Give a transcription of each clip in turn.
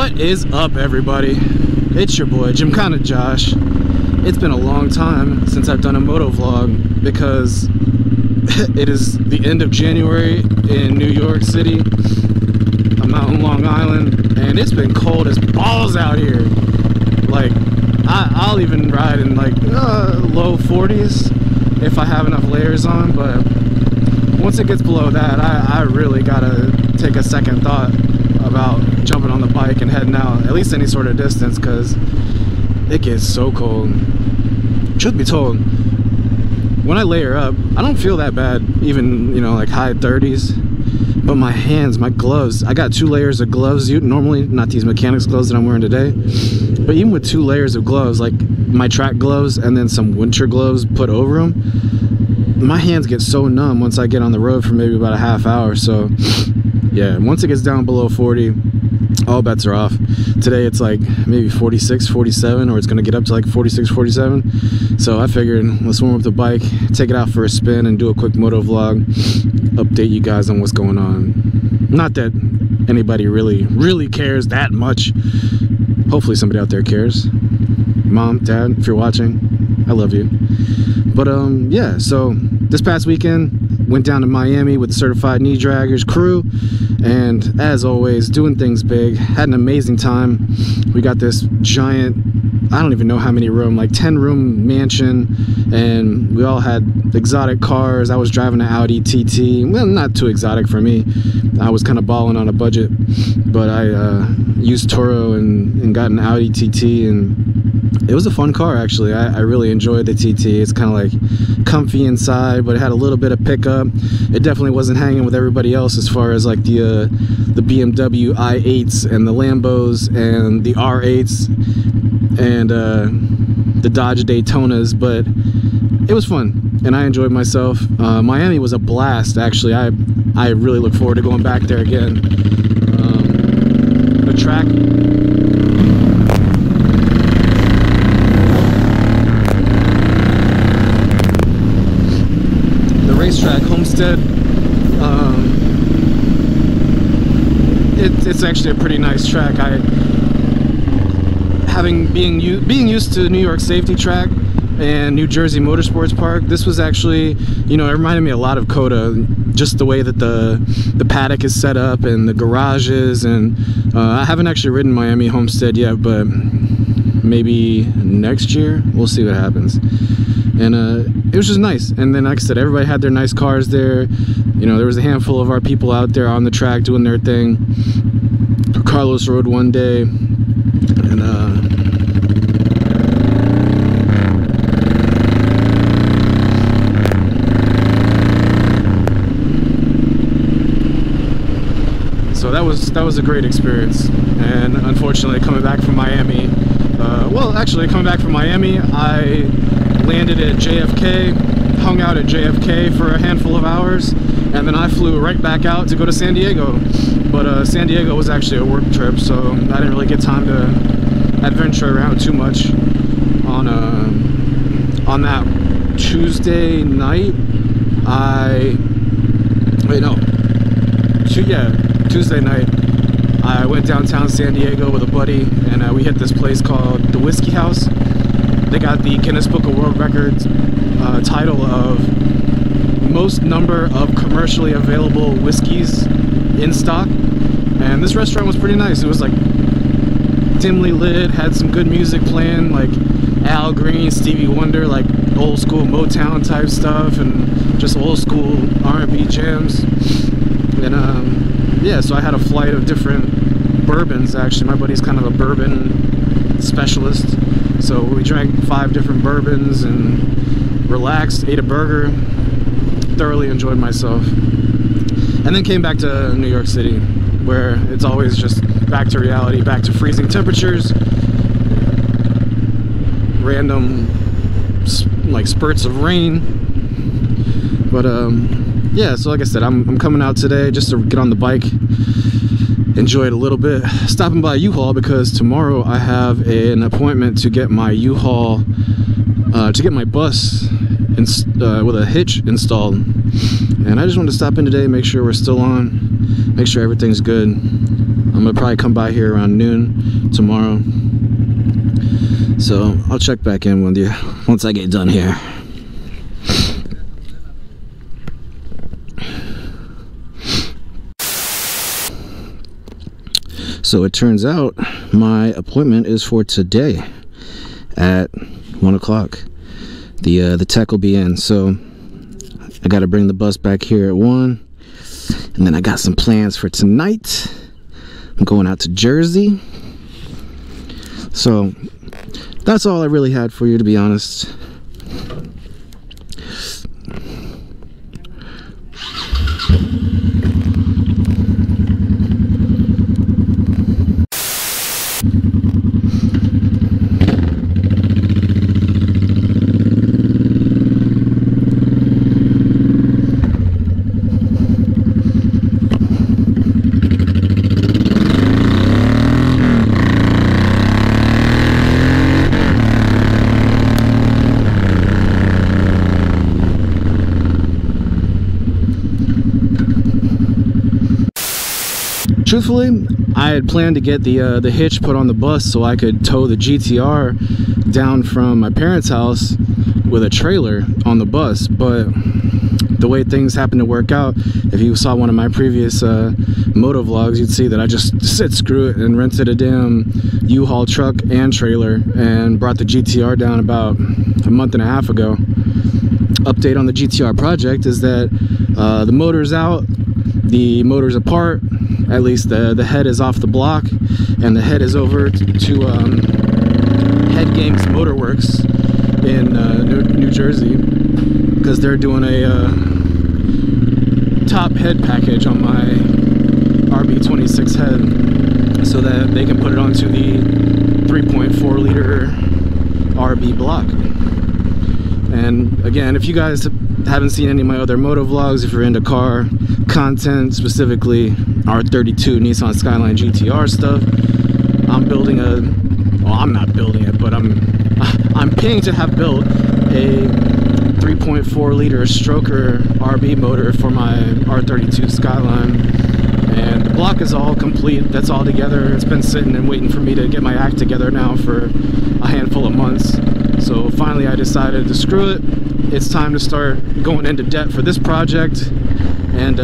What is up, everybody? It's your boy Gymkhana Josh. It's been a long time since I've done a moto vlog because it is the end of January in New York City. I'm out in Long Island and it's been cold as balls out here. Like I'll even ride in like low 40s if I have enough layers on, but once it gets below that, I really gotta take a second thought about jumping on the bike and heading out at least any sort of distance, because it gets so cold. Truth be told, when I layer up, I don't feel that bad, even, you know, like high 30s. But my hands, my gloves, I got 2 layers of gloves. Normally, not these mechanics gloves that I'm wearing today, but even with 2 layers of gloves, like my track gloves and then some winter gloves put over them, my hands get so numb once I get on the road for maybe about a half hour. So yeah, once it gets down below 40, all bets are off. Today it's like maybe 46, 47, or it's gonna get up to like 46, 47. So I figured let's warm up the bike, take it out for a spin, and do a quick moto vlog, update you guys on what's going on. Not that anybody really cares that much. Hopefully somebody out there cares. Mom, Dad, if you're watching, I love you. But yeah, so this past weekend went down to Miami with the Certified Knee Draggers crew, and as always, doing things big. Had an amazing time. We got this giant, I don't even know how many room, like 10-room mansion, and we all had exotic cars. I was driving an Audi TT. Well, not too exotic for me. I was kind of balling on a budget, but I used Toro and got an Audi TT, and it was a fun car, actually. I really enjoyed the TT. It's kind of like comfy inside, but it had a little bit of pickup. It definitely wasn't hanging with everybody else as far as like the BMW i8s and the Lambos and the R8s and the Dodge Daytonas, but it was fun and I enjoyed myself. Miami was a blast, actually. I really look forward to going back there again. The track, racetrack, Homestead, it's actually a pretty nice track. Being used to New York Safety Track and New Jersey Motorsports Park, this was actually, you know, it reminded me a lot of COTA, just the way that the paddock is set up and the garages. And I haven't actually ridden Miami Homestead yet, but maybe next year we'll see what happens. And it was just nice. And then, like I said, everybody had their nice cars there. You know, there was a handful of our people out there on the track doing their thing. Carlos rode one day, and so that was a great experience. And unfortunately, coming back from Miami, well, actually coming back from Miami, I landed at JFK, hung out at JFK for a handful of hours, and then I flew right back out to go to San Diego. But San Diego was actually a work trip, so I didn't really get time to adventure around too much. On that Tuesday night, Tuesday night, I went downtown San Diego with a buddy, and we hit this place called the Whiskey House. They got the Guinness Book of World Records title of most number of commercially available whiskeys in stock. And this restaurant was pretty nice. It was like dimly lit, had some good music playing, like Al Green, Stevie Wonder, like old school Motown type stuff, and just old school R&B jams. And yeah, so I had a flight of different bourbons. Actually, my buddy's kind of a bourbon specialist. So we drank 5 different bourbons and relaxed, ate a burger, thoroughly enjoyed myself. And then came back to New York City, where it's always just back to reality, back to freezing temperatures, random like spurts of rain. But yeah, so like I said, I'm coming out today just to get on the bike, enjoy it a little bit, stopping by UHAUL because tomorrow I have an appointment to get my UHAUL, to get my bus with a hitch installed. And I just wanted to stop in today, make sure we're still on, make sure everything's good. I'm gonna probably come by here around noon tomorrow. So I'll check back in with you once I get done here. So it turns out my appointment is for today at 1 o'clock. The tech will be in, so I got to bring the bus back here at 1, and then I got some plans for tonight. I'm going out to Jersey. So that's all I really had for you, to be honest. Truthfully, I had planned to get the hitch put on the bus so I could tow the GTR down from my parents' house with a trailer on the bus, but the way things happened to work out, if you saw one of my previous moto vlogs, you'd see that I just said screw it and rented a damn U-Haul truck and trailer and brought the GTR down about a month and a half ago. Update on the GTR project is that the motor's out, the motor's apart, at least the head is off the block, and the head is over to Head Games Motorworks in New Jersey, because they're doing a top head package on my RB26 head so that they can put it onto the 3.4 liter RB block. And again, if you guys haven't seen any of my other moto vlogs, if you're into car content, specifically R32 Nissan Skyline GTR stuff, I'm building well, I'm not building it, but I'm paying to have built a 3.4 liter stroker RB motor for my R32 Skyline, and the block is all complete. That's all together. It's been sitting and waiting for me to get my act together now for a handful of months. So finally I decided to screw it. It's time to start going into debt for this project and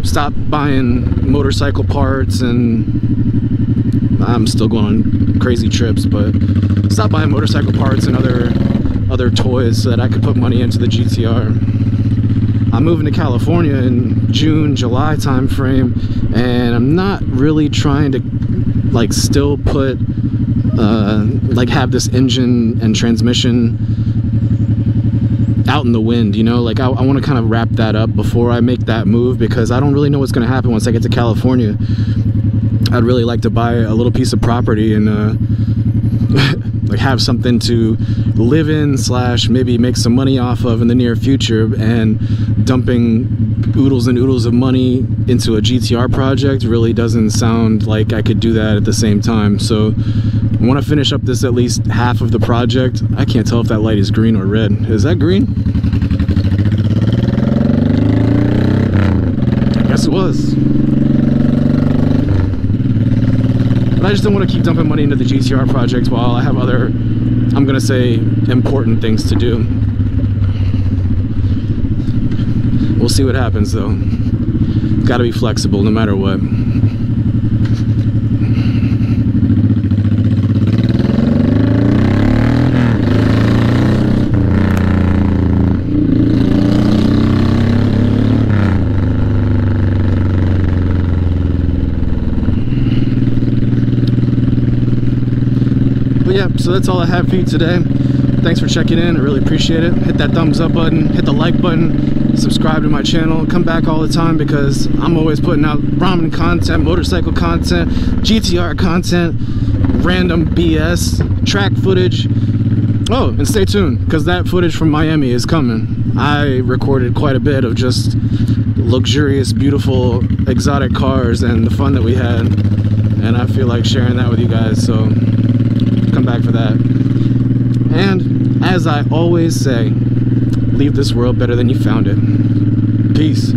stop buying motorcycle parts, and I'm still going on crazy trips, but stop buying motorcycle parts and other toys so that I could put money into the GTR. I'm moving to California in June, July time frame, and I'm not really trying to like still put like have this engine and transmission out in the wind, you know. Like I want to kind of wrap that up before I make that move, because I don't really know what's going to happen once I get to California. I'd really like to buy a little piece of property and like have something to live in / maybe make some money off of in the near future, and dumping oodles and oodles of money into a GTR project really doesn't sound like I could do that at the same time. So I want to finish up this at least half of the project. I can't tell if that light is green or red. Is that green? I guess it was. But I just don't want to keep dumping money into the GTR project while I have other, I'm gonna say, important things to do. We'll see what happens though. Gotta be flexible no matter what. Yeah, so that's all I have for you today. Thanks for checking in. I really appreciate it. Hit that thumbs up button, hit the like button, subscribe to my channel, come back all the time, because I'm always putting out ramen content, motorcycle content, GTR content, random BS, track footage. Oh, and stay tuned, because that footage from Miami is coming. I recorded quite a bit of just luxurious, beautiful, exotic cars and the fun that we had, and I feel like sharing that with you guys, so come back for that. And as I always say, leave this world better than you found it. Peace.